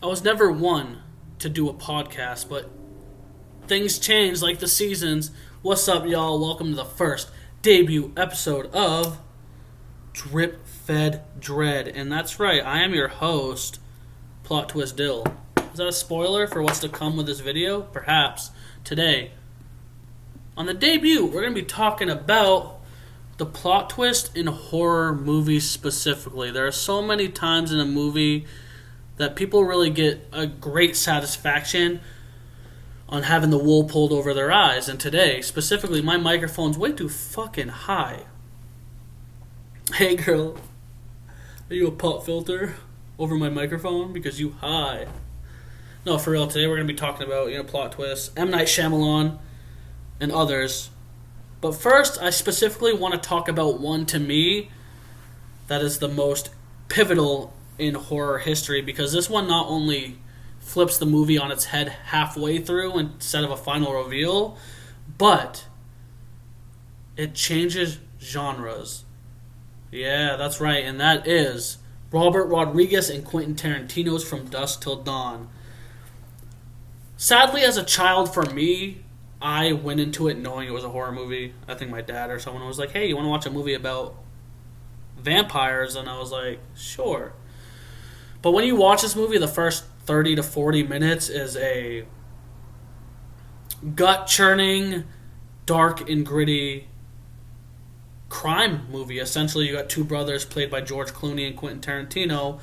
I was never one to do a podcast, but things change like the seasons. What's up, y'all? Welcome to the first debut episode of Drip Fed Dread. And that's right, I am your host, Plot Twist Dill. Is that a spoiler for what's to come with this video? Perhaps. Today, on the debut, we're going to be talking about the plot twist in horror movies specifically. There are so many times in a movie that people really get a great satisfaction on having the wool pulled over their eyes. And today, specifically, my microphone's way too fucking high. Hey girl, are you a pop filter over my microphone? Because you high. No, for real, today we're going to be talking about, plot twists, M. Night Shyamalan, and others. But first, I specifically want to talk about one to me that is the most pivotal in horror history, because this one not only flips the movie on its head halfway through instead of a final reveal, but it changes genres. Yeah, that's right, and that is Robert Rodriguez and Quentin Tarantino's From Dusk Till Dawn. Sadly, as a child, for me, I went into it knowing it was a horror movie. I think my dad or someone was like, hey, you want to watch a movie about vampires? And I was like, sure. But when you watch this movie, the first 30 to 40 minutes is a gut-churning, dark and gritty crime movie. Essentially, you got two brothers played by George Clooney and Quentin Tarantino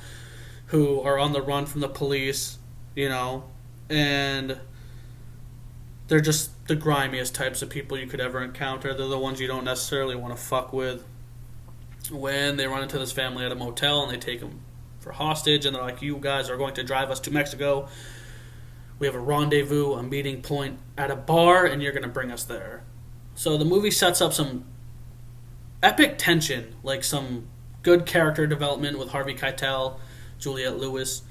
who are on the run from the police, and they're just the grimiest types of people you could ever encounter. They're the ones you don't necessarily want to fuck with. When they run into this family at a motel and they take them for hostage, and they're like, you guys are going to drive us to Mexico. We have a rendezvous, a meeting point at a bar, and you're going to bring us there. So the movie sets up some epic tension, like some good character development with Harvey Keitel, Juliette Lewis,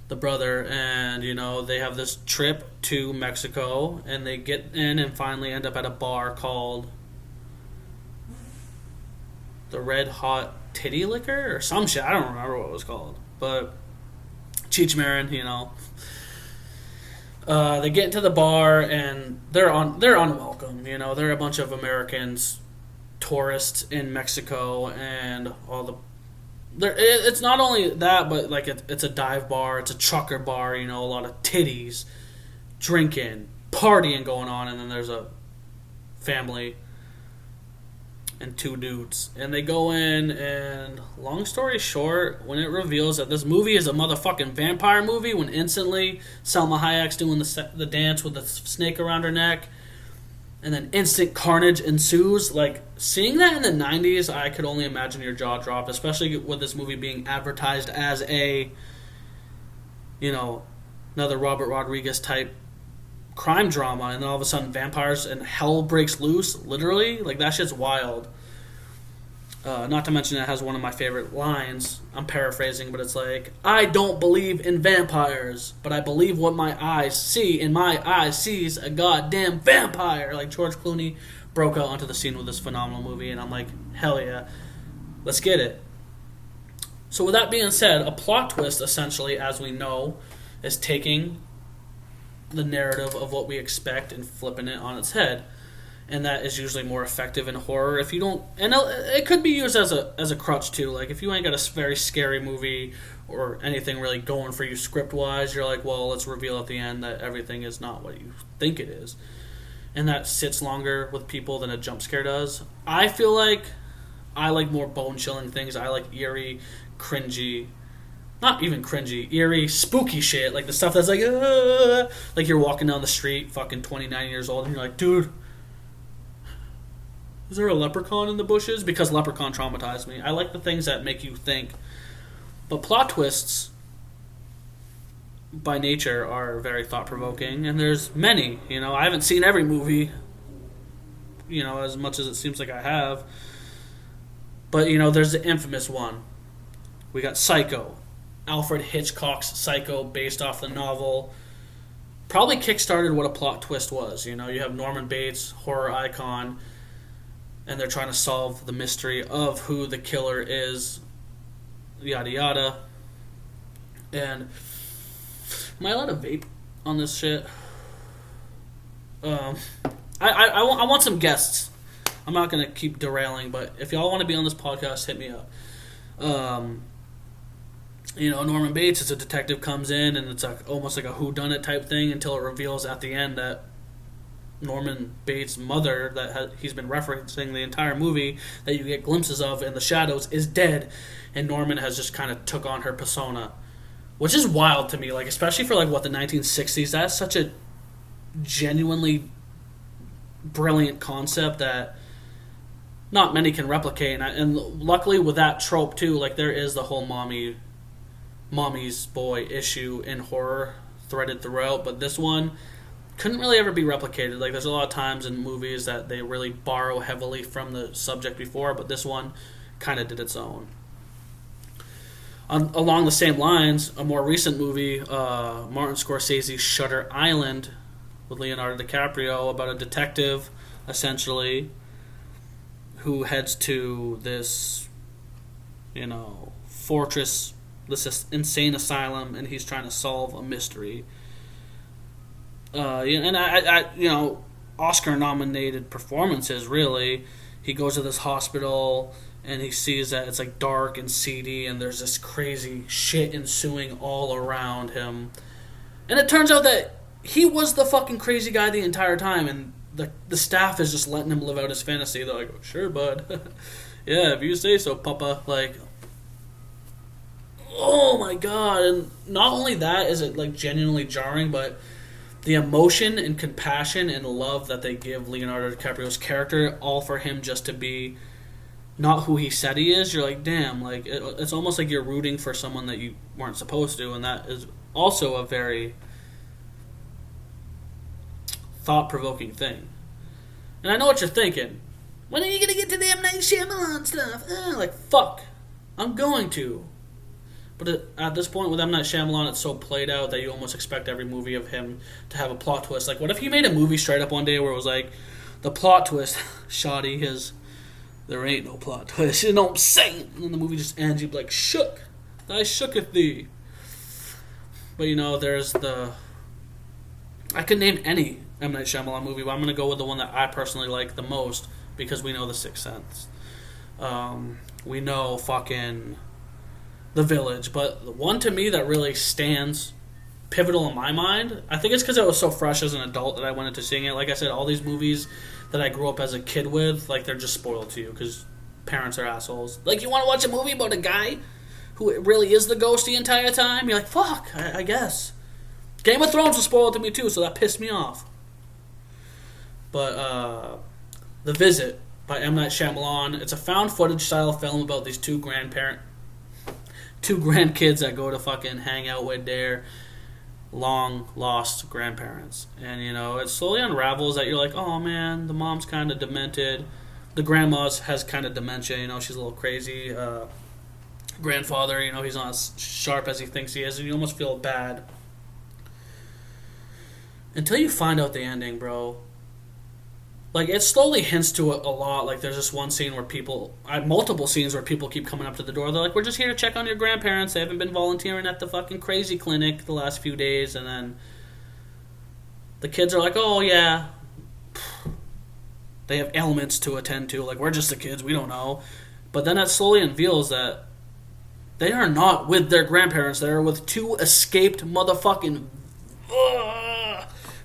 the brother, and they have this trip to Mexico, and they get in and finally end up at a bar called the Red Hot Titty Liquor or some shit. I don't remember what it was called, but Cheech Marin, they get into the bar and they're unwelcome. They're a bunch of Americans, tourists in Mexico, and it's not only that, but like it's a dive bar, it's a trucker bar, a lot of titties, drinking, partying going on, and then there's a family and two dudes, and they go in, and long story short, when it reveals that this movie is a motherfucking vampire movie, when instantly Salma Hayek's doing the dance with the snake around her neck, and then instant carnage ensues. Like, seeing that in the 90s, I could only imagine your jaw dropped, especially with this movie being advertised as a, another Robert Rodriguez type crime drama, and then all of a sudden vampires and hell breaks loose, literally. Like, that shit's wild. Not to mention it has one of my favorite lines. I'm paraphrasing, but it's like, I don't believe in vampires, but I believe what my eyes see, and my eyes sees a goddamn vampire. Like, George Clooney broke out onto the scene with this phenomenal movie, and I'm like, hell yeah, let's get it. So with that being said, a plot twist, essentially, as we know, is taking the narrative of what we expect and flipping it on its head, and that is usually more effective in horror. If you don't, and it could be used as a crutch too. Like, if you ain't got a very scary movie or anything really going for you script wise, you're like, well, let's reveal at the end that everything is not what you think it is, and that sits longer with people than a jump scare does. I feel like I like more bone chilling things. I like eerie, cringy. Not even cringy, eerie, spooky shit. Like the stuff that's like you're walking down the street, fucking 29 years old, and you're like, dude, is there a leprechaun in the bushes? Because Leprechaun traumatized me. I like the things that make you think. But plot twists, by nature, are very thought-provoking, and there's many. I haven't seen every movie, as much as it seems like I have. But, there's the infamous one. We got Psycho. Alfred Hitchcock's Psycho, based off the novel, probably kickstarted what a plot twist was. You have Norman Bates, horror icon, and they're trying to solve the mystery of who the killer is, yada yada. And Am I allowed to vape on this shit? I want some guests. I'm not gonna keep derailing, but if y'all want to be on this podcast, hit me up. Norman Bates, as a detective, comes in, and it's almost like a whodunit type thing until it reveals at the end that Norman Bates' mother, that he's been referencing the entire movie, that you get glimpses of in the shadows, is dead, and Norman has just kind of took on her persona, which is wild to me. Like, especially for the 1960s. That's such a genuinely brilliant concept that not many can replicate, and luckily with that trope too, there is the whole mommy's boy issue in horror threaded throughout, but this one couldn't really ever be replicated. There's a lot of times in movies that they really borrow heavily from the subject before, but this one kind of did its own. Along the same lines, a more recent movie, Martin Scorsese's Shutter Island, with Leonardo DiCaprio, about a detective, essentially, who heads to this, fortress, this insane asylum, and he's trying to solve a mystery. Oscar-nominated performances, really. He goes to this hospital, and he sees that it's dark and seedy, and there's this crazy shit ensuing all around him. And it turns out that he was the fucking crazy guy the entire time, and the staff is just letting him live out his fantasy. They're like, sure, bud. Yeah, if you say so, papa. Oh my god. And not only that is it genuinely jarring, but the emotion and compassion and love that they give Leonardo DiCaprio's character, all for him just to be not who he said he is. You're like, damn, it's almost like you're rooting for someone that you weren't supposed to, and that is also a very thought-provoking thing. And I know what you're thinking. When are you gonna get to the M. Night Shyamalan stuff? Fuck. I'm going to. But at this point with M. Night Shyamalan, it's so played out that you almost expect every movie of him to have a plot twist. What if he made a movie straight up one day where it was the plot twist, shoddy, there ain't no plot twist, you know what I'm saying? And then the movie just ends, you'd be like, shook. I shooketh thee. But there's I could name any M. Night Shyamalan movie, but I'm going to go with the one that I personally like the most, because we know The Sixth Sense. We know fucking The Village, but the one to me that really stands pivotal in my mind, I think it's because I was so fresh as an adult that I went into seeing it. Like I said, all these movies that I grew up as a kid with, they're just spoiled to you, because parents are assholes. You want to watch a movie about a guy who really is the ghost the entire time? You're like, fuck, I guess. Game of Thrones was spoiled to me too, so that pissed me off. But The Visit by M. Night Shyamalan, it's a found footage style film about these two grandkids that go to fucking hang out with their long lost grandparents. And it slowly unravels that you're like, oh man, the mom's kind of demented, the grandma's has kind of dementia, she's a little crazy, grandfather, he's not as sharp as he thinks he is, and you almost feel bad until you find out the ending, bro. It slowly hints to it a lot. There's this one scene where multiple scenes where people keep coming up to the door. They're like, we're just here to check on your grandparents. They haven't been volunteering at the fucking crazy clinic the last few days. And then the kids are like, oh, yeah. They have ailments to attend to. We're just the kids. We don't know. But then that slowly unveils that they are not with their grandparents. They are with two escaped motherfucking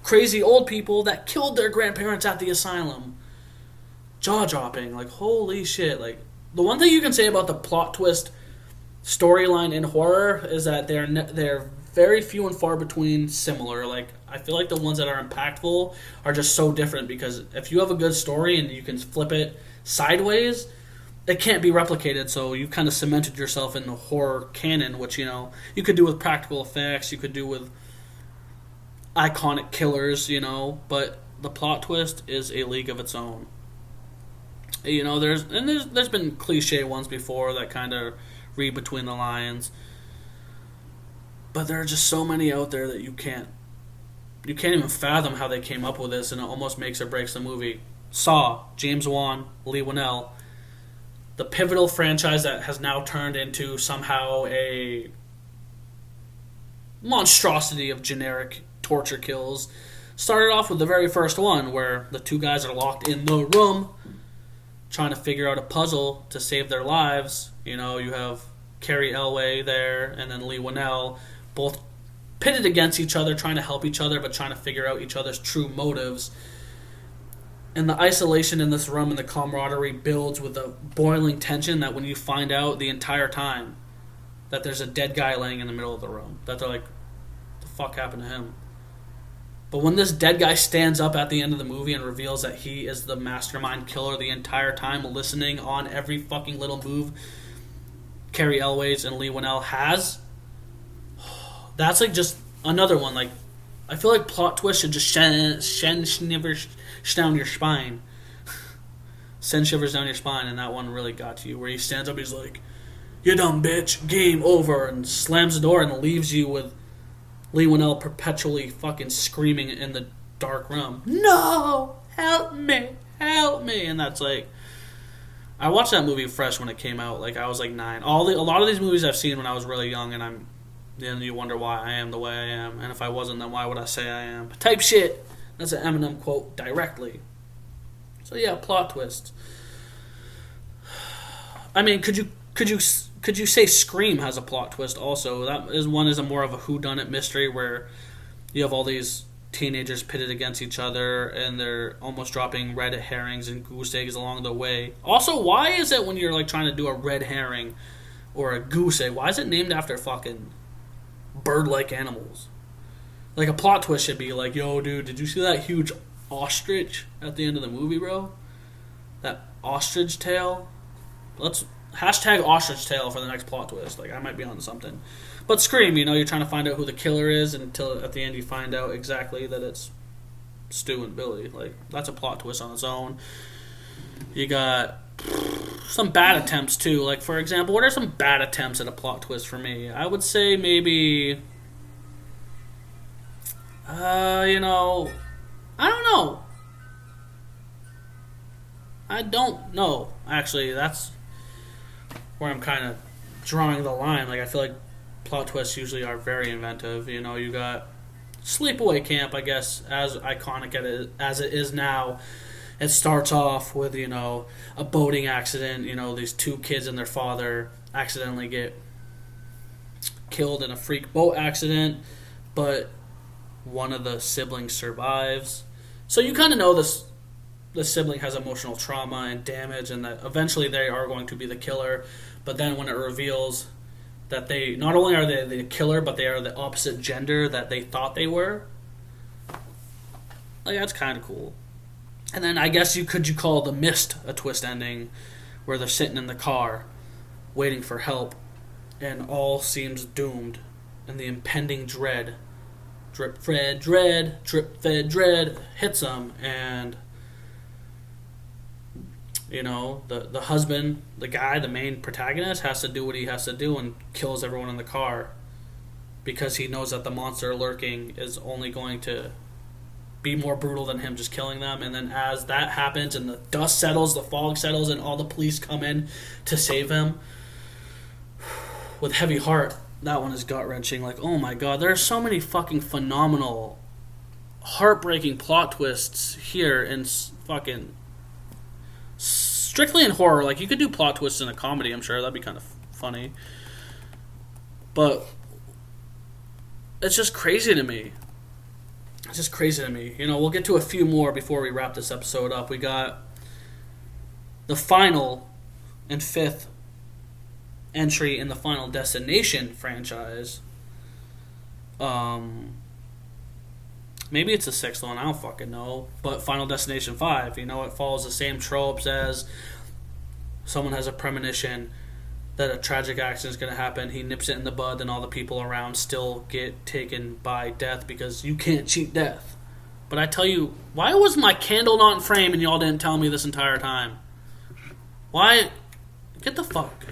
crazy old people that killed their grandparents at the asylum. Jaw-dropping. Holy shit. The one thing you can say about the plot twist storyline in horror is that they're very few and far between similar. I feel like the ones that are impactful are just so different, because if you have a good story and you can flip it sideways, it can't be replicated, so you've kind of cemented yourself in the horror canon, which, you could do with practical effects, you could do with iconic killers, but the plot twist is a league of its own. There's been cliche ones before that kind of read between the lines, but there are just so many out there that you can't even fathom how they came up with this, and it almost makes or breaks the movie. Saw, James Wan, Lee Winnell, the pivotal franchise that has now turned into somehow monstrosity of generic torture kills. Started off with the very first one, where the two guys are locked in the room trying to figure out a puzzle to save their lives. You know, you have Carrie Elway there and then Lee Winnell, both pitted against each other, trying to help each other, but trying to figure out each other's true motives. And the isolation in this room and the camaraderie builds with a boiling tension that when you find out the entire time that there's a dead guy laying in the middle of the room, that they're like, the fuck happened to him? But when this dead guy stands up at the end of the movie and reveals that he is the mastermind killer the entire time, listening on every fucking little move Carrie Elways and Lee Winnell has, that's like just another one. Like, I feel like plot twist should just send shivers down your spine. Send shivers down your spine, and that one really got to you, where he stands up, he's like, "You dumb bitch, game over," and slams the door and leaves you with Lee Winnell perpetually fucking screaming in the dark room, "No! Help me! Help me!" And that's like, I watched that movie fresh when it came out. Like, I was like 9. A lot of these movies I've seen when I was really young, and then you wonder why I am the way I am, and if I wasn't, then why would I say I am? Type shit. That's an Eminem quote directly. So yeah, plot twists. I mean, could you say Scream has a plot twist also? That is a more of a whodunit mystery where you have all these teenagers pitted against each other and they're almost dropping red herrings and goose eggs along the way. Also, why is it when you're like trying to do a red herring or a goose egg, why is it named after fucking bird-like animals? Like, a plot twist should be like, "Yo, dude, did you see that huge ostrich at the end of the movie, bro? That ostrich tail? Let's hashtag ostrich tail for the next plot twist." Like, I might be onto something. But Scream, you're trying to find out who the killer is until at the end you find out exactly that it's Stu and Billy. Like, that's a plot twist on its own. You got some bad attempts too. Like, for example, what are some bad attempts at a plot twist for me? I would say maybe, I don't know. I don't know. Actually, that's where I'm kind of drawing the line. Like, I feel like plot twists usually are very inventive. You got Sleepaway Camp, I guess, as iconic as it is now. It starts off with, a boating accident. These two kids and their father accidentally get killed in a freak boat accident, but one of the siblings survives. So you kind of know the sibling has emotional trauma and damage, and that eventually they are going to be the killer. But then when it reveals that they not only are they the killer, but they are the opposite gender that they thought they were, like, that's kind of cool. And then I guess you call The Mist a twist ending, where they're sitting in the car waiting for help and all seems doomed, and the impending dread, drip fed dread hits them, and the husband, the guy, the main protagonist, has to do what he has to do and kills everyone in the car because he knows that the monster lurking is only going to be more brutal than him just killing them. And then as that happens and the dust settles, the fog settles, and all the police come in to save him, with heavy heart, that one is gut-wrenching. Like, oh my god, there are so many fucking phenomenal, heartbreaking plot twists here in fucking strictly in horror. Like, you could do plot twists in a comedy, I'm sure that'd be kind of funny, but it's just crazy to me. We'll get to a few more before we wrap this episode up. We got the final and 5th entry in the Final Destination franchise. Maybe it's the 6th one, I don't fucking know. But Final Destination 5, it follows the same tropes as someone has a premonition that a tragic accident is going to happen. He nips it in the bud, and all the people around still get taken by death because you can't cheat death. But I tell you, why was my candle not in frame and y'all didn't tell me this entire time? Why? Get the fuck.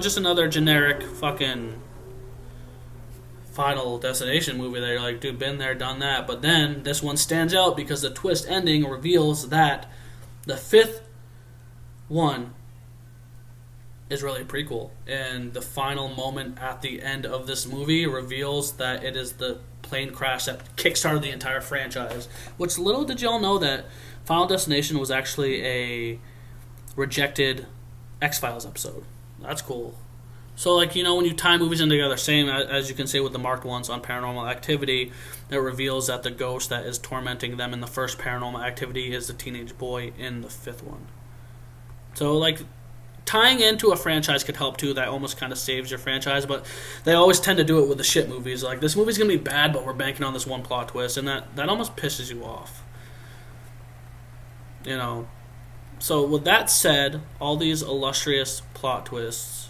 Just another generic fucking Final Destination movie that you're like, dude, been there, done that. But then this one stands out because the twist ending reveals that the 5th one is really a prequel. And the final moment at the end of this movie reveals that it is the plane crash that kickstarted the entire franchise. Which, little did y'all know that Final Destination was actually a rejected X-Files episode. That's cool. So, like, you know, when you tie movies in together, same as you can say with the marked ones on Paranormal Activity, it reveals that the ghost that is tormenting them in the first Paranormal Activity is the teenage boy in the fifth one. So, like, tying into a franchise could help, too. That almost kind of saves your franchise, but they always tend to do it with the shit movies. Like, this movie's going to be bad, but we're banking on this one plot twist, and that almost pisses you off. You know? So, with that said, all these illustrious plot twists,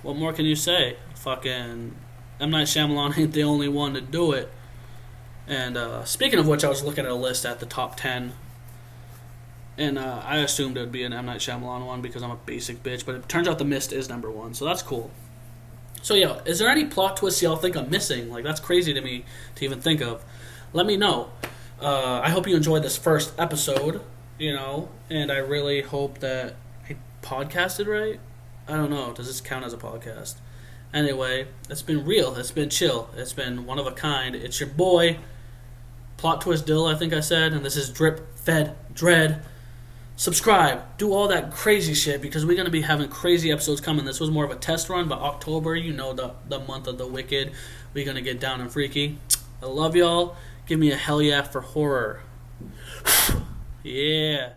what more can you say? Fucking M. Night Shyamalan ain't the only one to do it. And speaking of which, I was looking at a list at the top 10. And I assumed it would be an M. Night Shyamalan one because I'm a basic bitch. But it turns out The Mist is number one. So that's cool. So yeah, is there any plot twists y'all think I'm missing? Like, that's crazy to me to even think of. Let me know. I hope you enjoyed this first episode. You know. And I really hope that I podcasted right. I don't know. Does this count as a podcast? Anyway, it's been real. It's been chill. It's been one of a kind. It's your boy, Plot Twist Dill, I think I said. And this is Drip Fed Dread. Subscribe. Do all that crazy shit because we're going to be having crazy episodes coming. This was more of a test run, but October, you know, the month of the wicked. We're going to get down and freaky. I love y'all. Give me a hell yeah for horror. Yeah.